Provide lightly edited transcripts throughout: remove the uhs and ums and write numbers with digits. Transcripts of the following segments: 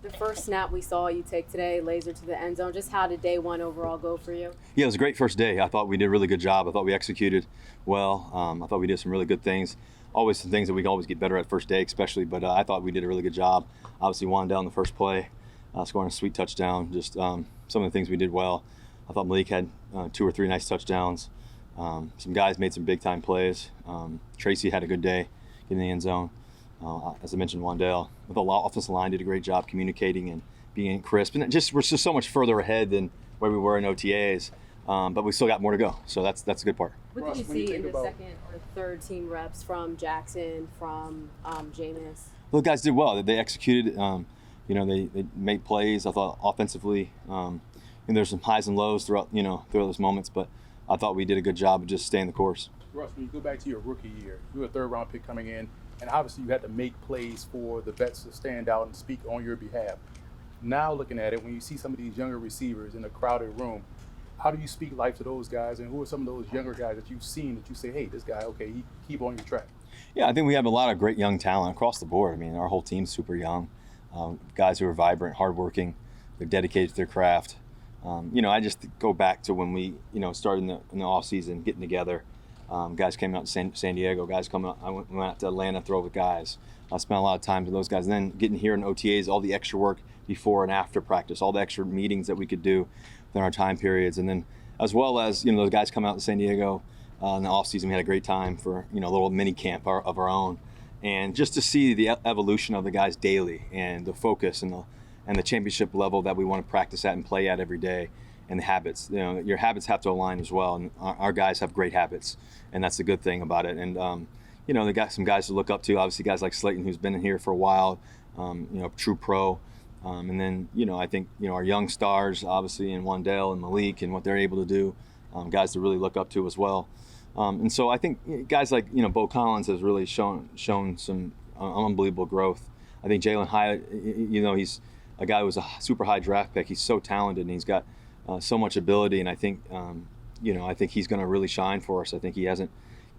The first snap we saw you take today, laser to the end zone, just how did day one overall go for you? Yeah, it was a great first day. I thought we did a really good job. I thought we executed well. I thought we did some really good things. Always some things that we can always get better at first day, especially, but I thought we did a really good job. Obviously, one down the first play, scoring a sweet touchdown, just some of the things we did well. I thought Malik had 2 or 3 nice touchdowns. Some guys made some big-time plays. Tracy had a good day in the end zone. As I mentioned, Wandale, with the offensive line, did a great job communicating and being crisp. And we're just so much further ahead than where we were in OTAs, but we still got more to go. So that's a good part. What did you see in the second or third team reps from Jackson, from Jameis? Well, the guys did well. They executed. They made plays. I thought offensively, and there's some highs and lows throughout those moments, but I thought we did a good job of just staying the course. Russ, when you go back to your rookie year, you were a third-round pick coming in, and obviously you had to make plays for the vets to stand out and speak on your behalf. Now looking at it, when you see some of these younger receivers in a crowded room, how do you speak life to those guys, and who are some of those younger guys that you've seen that you say, hey, this guy, okay, he keep on your track? Yeah, I think we have a lot of great young talent across the board. I mean, our whole team's super young. Guys who are vibrant, hardworking, they're dedicated to their craft. I just go back to when we, started in the off season, getting together. Guys came out to San Diego. Guys coming out. I went out to Atlanta, throw with guys. I spent a lot of time with those guys. And then getting here in OTAs, all the extra work before and after practice, all the extra meetings that we could do within our time periods. And then as well as, those guys come out to San Diego in the off season. We had a great time for, a little mini camp of our own. And just to see the evolution of the guys daily and the focus and the championship level that we want to practice at and play at every day, and the habits. Your habits have to align as well, and our guys have great habits, and that's the good thing about it. And they got some guys to look up to. Obviously, guys like Slayton, who's been in here for a while, true pro. And then I think our young stars, obviously, and Wandale and Malik, and what they're able to do, guys to really look up to as well. And so I think guys like Bo Collins has really shown some unbelievable growth. I think Jalen Hyatt, he's a guy who was a super high draft pick. He's so talented, and he's got so much ability. And I think I think he's going to really shine for us. I think he hasn't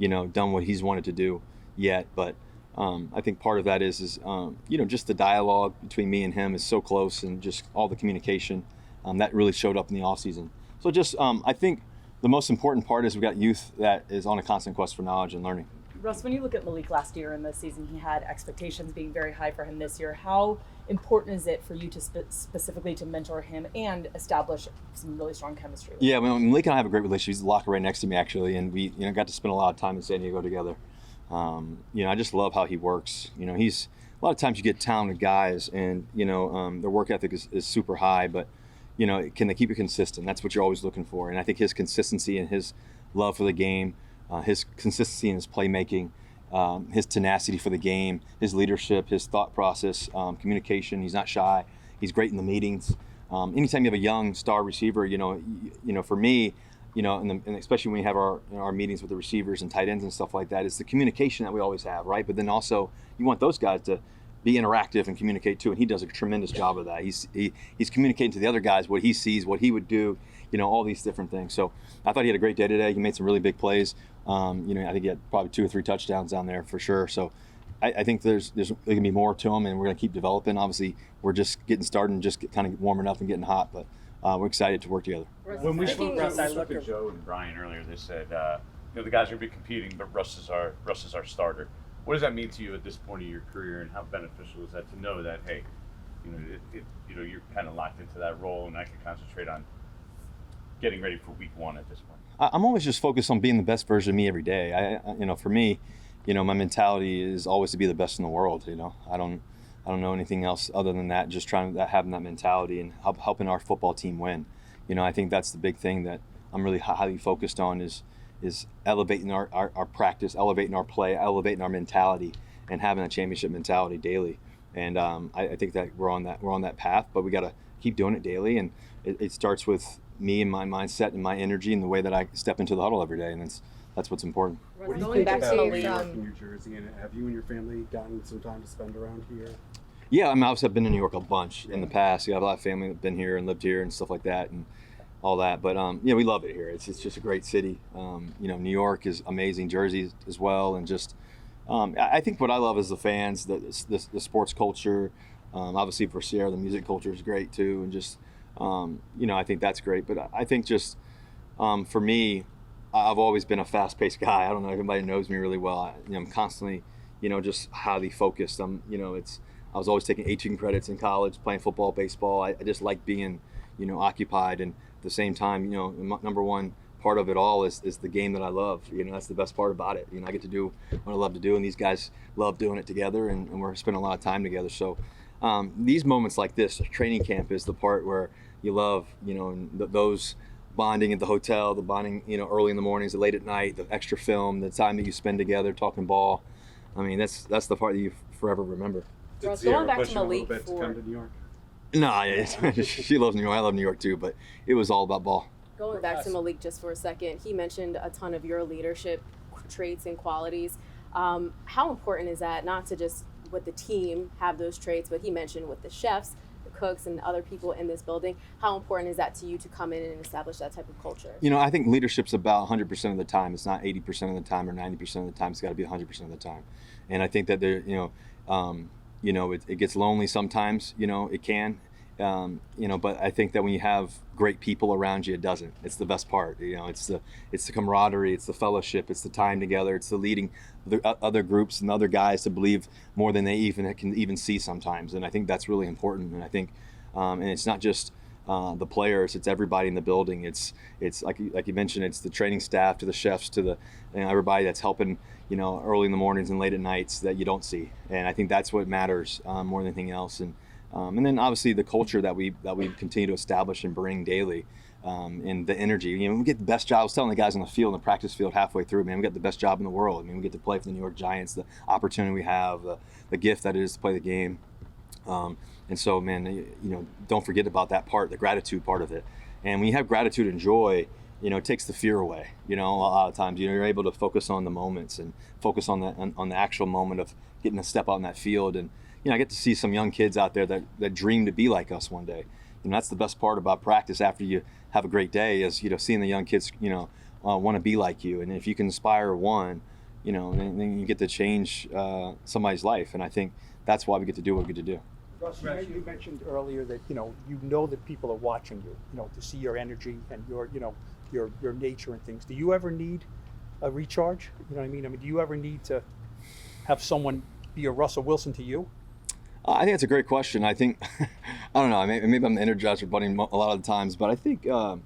done what he's wanted to do yet, but I think part of that is just the dialogue between me and him is so close, and just all the communication that really showed up in the off season. So just I think the most important part is we've got youth that is on a constant quest for knowledge and learning. Russ, when you look at Malik last year in the season, he had expectations being very high for him this year. How important is it for you to specifically to mentor him and establish some really strong chemistry with him? Yeah, Malik and I have a great relationship. He's in the locker right next to me, actually, and we got to spend a lot of time in San Diego together. I just love how he works. He's a lot of times you get talented guys, and their work ethic is super high, but can they keep it consistent? That's what you're always looking for. And I think his consistency and his love for the game, his consistency in his playmaking, his tenacity for the game, his leadership, his thought process, communication. He's not shy. He's great in the meetings. Anytime you have a young star receiver, for me, and especially when we have our meetings with the receivers and tight ends and stuff like that, it's the communication that we always have, right? But then also you want those guys to be interactive and communicate too, and he does a tremendous job of that. He's communicating to the other guys what he sees, what he would do, all these different things. So I thought he had a great day today. He made some really big plays. I think he had probably 2 or 3 touchdowns down there for sure. So I think there can be more to him, and we're going to keep developing. Obviously, we're just getting started and just kind of warming up and getting hot, but we're excited to work together. When we spoke to Joe and Brian earlier, they said, the guys are going to be competing, but Russ is our starter. What does that mean to you at this point of your career, and how beneficial is that to know that, hey, you're kind of locked into that role, and I can concentrate on getting ready for week 1 at this point? I'm always just focused on being the best version of me every day. For me, my mentality is always to be the best in the world. I don't know anything else other than that. Just having that mentality and helping our football team win. I think that's the big thing that I'm really highly focused on is elevating our practice, elevating our play, elevating our mentality, and having a championship mentality daily. And I think that we're on that path, but we got to keep doing it daily. And it starts with me and my mindset and my energy and the way that I step into the huddle every day, and that's what's important. What do you think about New York and New Jersey, and have you and your family gotten some time to spend around here? Yeah, obviously I've been in New York a bunch in the past. I have a lot of family that's been here and lived here and stuff like that, and all that. But we love it here. It's just a great city. New York is amazing, Jersey as well, and just I think what I love is the fans, the sports culture, Obviously for Sierra, the music culture is great too, and just I think that's great. But I think just for me, I've always been a fast-paced guy. I don't know if anybody knows me really well. I'm constantly, just highly focused. I was always taking 18 credits in college, playing football, baseball. I just like being, occupied, and at the same time, number one part of it all is the game that I love. That's the best part about it. I get to do what I love to do, and these guys love doing it together, and we're spending a lot of time together. So these moments like this, training camp, is the part where you love, and those bonding at the hotel, the bonding, early in the mornings, the late at night, the extra film, the time that you spend together talking ball. I mean, that's the part that you forever remember. Russ, Sierra going back push to you a little Malik bit to for come to New York? No, she loves New York. I love New York too, but it was all about ball. going back to Malik just for a second. He mentioned a ton of your leadership traits and qualities. How important is that, not to just with the team have those traits, but he mentioned with the chefs, the cooks, and other people in this building. How important is that to you to come in and establish that type of culture? I think leadership's about 100% of the time. It's not 80% of the time or 90% of the time. It's got to be 100% of the time. And I think that it gets lonely sometimes. It can. But I think that when you have great people around you, it doesn't. It's the best part. It's the camaraderie, it's the fellowship, it's the time together, it's the leading the other groups and other guys to believe more than they can even see sometimes. And I think that's really important. And I think, and it's not just the players, it's everybody in the building. It's like you mentioned, it's the training staff to the chefs to the everybody that's helping early in the mornings and late at nights that you don't see. And I think that's what matters more than anything else. And then obviously the culture that we continue to establish and bring daily, and the energy. We get the best job. I was telling the guys on the field, in the practice field, halfway through, man, we got the best job in the world. We get to play for the New York Giants, the opportunity we have, the gift that it is to play the game. And so, man, don't forget about that part, the gratitude part of it. And when you have gratitude and joy, it takes the fear away. A lot of times, you're able to focus on the moments and focus on the actual moment of getting to step out in that field. And I get to see some young kids out there that dream to be like us one day. That's the best part about practice after you have a great day is, seeing the young kids, want to be like you. And if you can inspire one, then you get to change somebody's life. And I think that's why we get to do what we get to do. Russ, you mentioned earlier that that people are watching you, to see your energy and your nature and things. Do you ever need a recharge? You know what I mean? Do you ever need to have someone be a Russell Wilson to you? I think that's a great question. I think, I don't know, maybe I'm the Energizer Bunny a lot of the times, but I think, I'm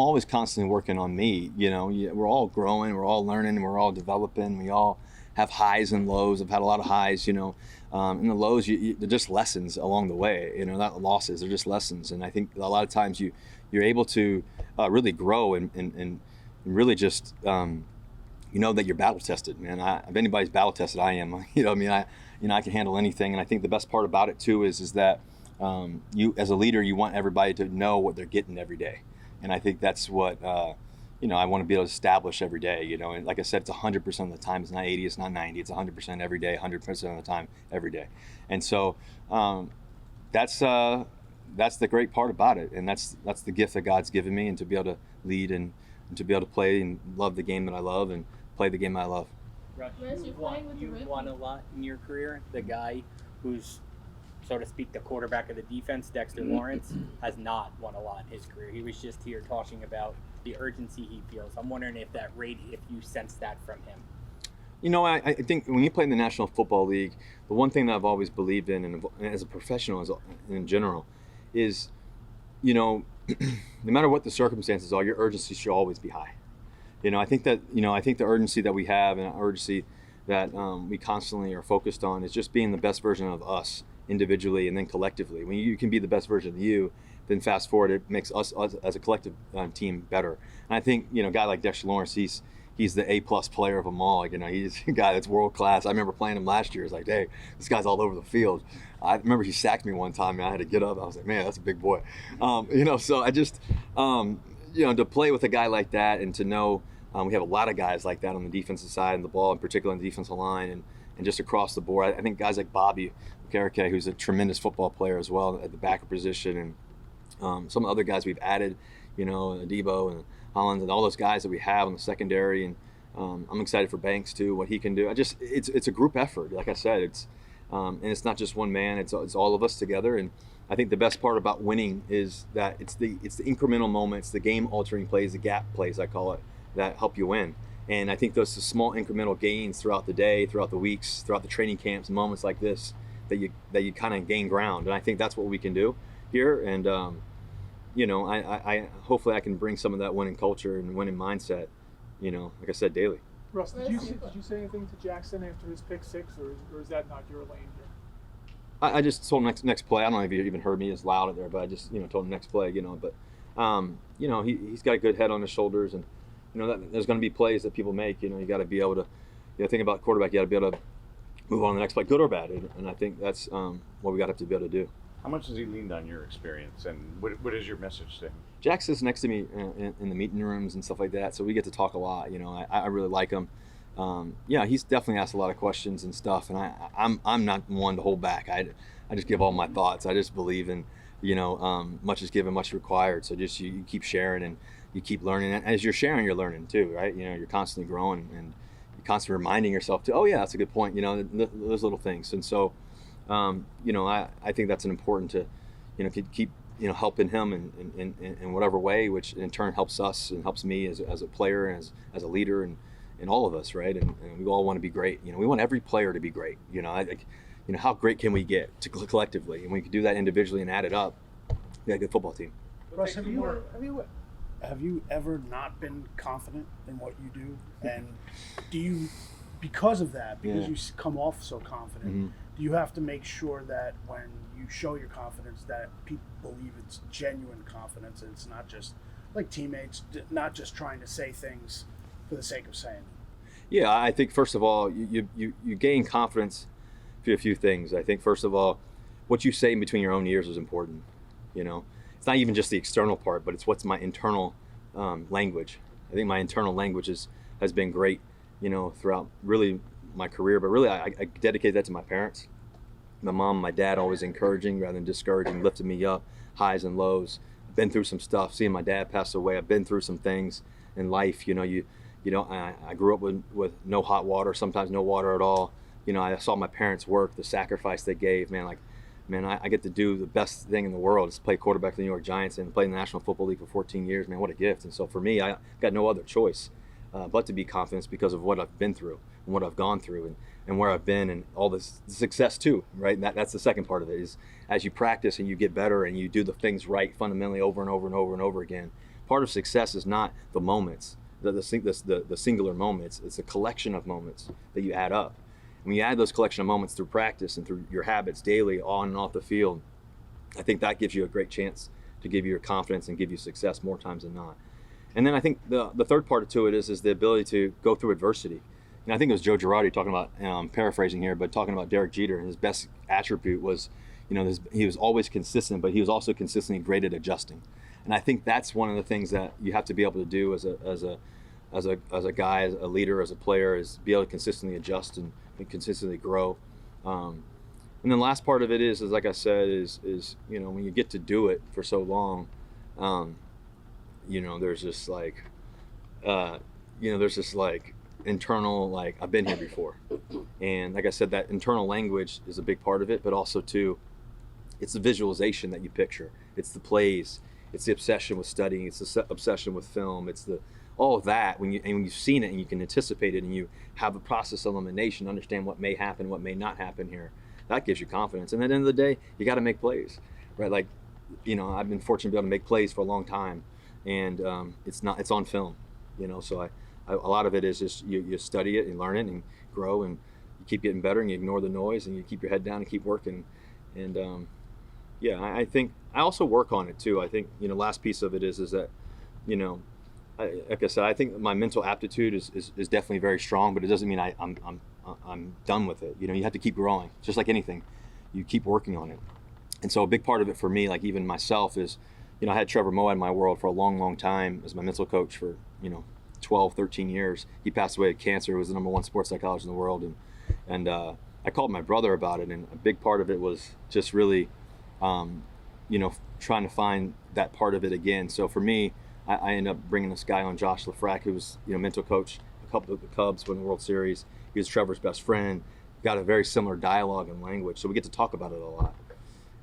always constantly working on me. We're all growing, we're all learning, we're all developing, we all have highs and lows. I've had a lot of highs, and the lows, they're just lessons along the way, not losses, they're just lessons. And I think a lot of times you're able to really grow and really just, that you're battle tested, man. If anybody's battle tested, I am. I can handle anything. And I think the best part about it too is that you, as a leader, you want everybody to know what they're getting every day. And I think that's what I want to be able to establish every day. And like I said, it's 100% of the time. It's not 80. It's not 90. It's 100% every day. 100% of the time, every day. And so that's the great part about it. And that's the gift that God's given me, and to be able to lead and to be able to play and love the game that I love and play the game I love. Russ, you've won a lot in your career. The guy who's, so to speak, the quarterback of the defense, Dexter Lawrence, has not won a lot in his career. He was just here talking about the urgency he feels. I'm wondering if you sense that from him. I think when you play in the National Football League, the one thing that I've always believed in, and as a professional in general, is, no matter what the circumstances are, your urgency should always be high. I think that, I think the urgency that we have and urgency that we constantly are focused on is just being the best version of us individually and then collectively. When you can be the best version of you, then fast forward, it makes us as a collective team better. And I think, a guy like Dexter Lawrence, he's the A-plus player of them all. He's a guy that's world class. I remember playing him last year. It's like, hey, this guy's all over the field. I remember he sacked me one time and I had to get up. I was like, man, that's a big boy. So I just, to play with a guy like that and to know we have a lot of guys like that on the defensive side and the ball, in particular on the defensive line and just across the board. I think guys like Bobby Okereke, who's a tremendous football player as well at the backer position, and some other guys we've added, Adebo and Hollins and all those guys that we have on the secondary. And I'm excited for Banks too, what he can do. It's a group effort. Like I said, it's and it's not just one man; it's all of us together. And I think the best part about winning is that it's the incremental moments, the game-altering plays, the gap plays, I call it, that help you win. And I think those small incremental gains throughout the day, throughout the weeks, throughout the training camps, moments like this, that you kind of gain ground. And I think that's what we can do here. And I hopefully I can bring some of that winning culture and winning mindset, like I said, daily. Russ, did you say anything to Jackson after his pick six, or is that not your lane here? I just told him next play. I don't know if you even heard me as loud out there, but I just told him next play. But he's got a good head on his shoulders, and that there's going to be plays that people make. You got to be able to think about quarterback. You got to be able to move on to the next play, good or bad. And I think that's what we got to have to be able to do. How much has he leaned on your experience, and what is your message to him? Jack sits next to me in the meeting rooms and stuff like that, so we get to talk a lot. I really like him. He's definitely asked a lot of questions and stuff, and I'm not one to hold back. I just give all my thoughts. I just believe in much is given, much required. So just you keep sharing and you keep learning. And as you're sharing, you're learning too, right? You're constantly growing and you're constantly reminding yourself to, oh yeah, that's a good point. Those little things. And so I think that's an important to keep helping him in whatever way, which in turn helps us and helps me as a player and as a leader and all of us, right? And we all want to be great. We want every player to be great. How great can we get collectively? And we can do that individually and add it up. We got a good football team. Russ, have you ever not been confident in what you do? And do you, because of that, because you come off so confident, do you have to make sure that when you show your confidence that people believe it's genuine confidence and it's not just like teammates, not just trying to say things for the sake of saying them? Yeah, I think first of all, you gain confidence through a few things. I think first of all, what you say in between your own ears is important. It's not even just the external part, but it's what's my internal language. I think my internal language has been great, throughout really my career. But really, I dedicate that to my parents. My mom, my dad, always encouraging rather than discouraging, lifting me up, highs and lows. I've been through some stuff. Seeing my dad pass away, I've been through some things in life. I grew up with no hot water, sometimes no water at all. I saw my parents work, the sacrifice they gave. I get to do the best thing in the world is play quarterback for the New York Giants and play in the National Football League for 14 years. Man, what a gift. And so for me, I got no other choice but to be confident because of what I've been through and what I've gone through and where I've been and all this success too, right? And that's the second part of it is as you practice and you get better and you do the things right fundamentally over and over and over and over again. Part of success is not the moments, the singular moments. It's a collection of moments that you add up. When you add those collection of moments through practice and through your habits daily on and off the field, I think that gives you a great chance to give you your confidence and give you success more times than not. And then I think the third part to it is the ability to go through adversity. I think it was Joe Girardi talking about, paraphrasing here, but talking about Derek Jeter, and his best attribute was, he was always consistent, but he was also consistently great at adjusting. And I think that's one of the things that you have to be able to do as a guy, as a leader, as a player, is be able to consistently adjust and consistently grow. And then the last part of it is like I said, is when you get to do it for so long, there's just like, internal, like I've been here before. And like I said, that internal language is a big part of it, but also too, it's the visualization that you picture. It's the plays. It's the obsession with studying. It's the obsession with film. It's all of that. When you've seen it and you can anticipate it and you have a process of elimination, understand what may happen, what may not happen here, that gives you confidence. And at the end of the day, you got to make plays, right? Like, I've been fortunate to be able to make plays for a long time, and it's on film, So a lot of it is just you study it and learn it and grow, and you keep getting better and you ignore the noise and you keep your head down and keep working. And I think I also work on it too. I think last piece of it is that like I said, I think my mental aptitude is definitely very strong, but it doesn't mean I'm done with it. You have to keep growing, just like anything. You keep working on it. And so a big part of it for me, like even myself, is I had Trevor Moawad in my world for a long, long time as my mental coach for 12, 13 years. He passed away of cancer. He was the #1 sports psychologist in the world, and I called my brother about it, and a big part of it was just really trying to find that part of it again. So for me, I ended up bringing this guy on, Josh Lafrac, who was mental coach a couple of the Cubs won the World Series. He was Trevor's best friend, got a very similar dialogue and language, so we get to talk about it a lot.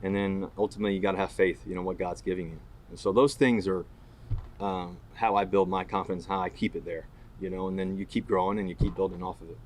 And then ultimately, you got to have faith, what God's giving you. And so those things are how I build my confidence, how I keep it there, and then you keep growing and you keep building off of it.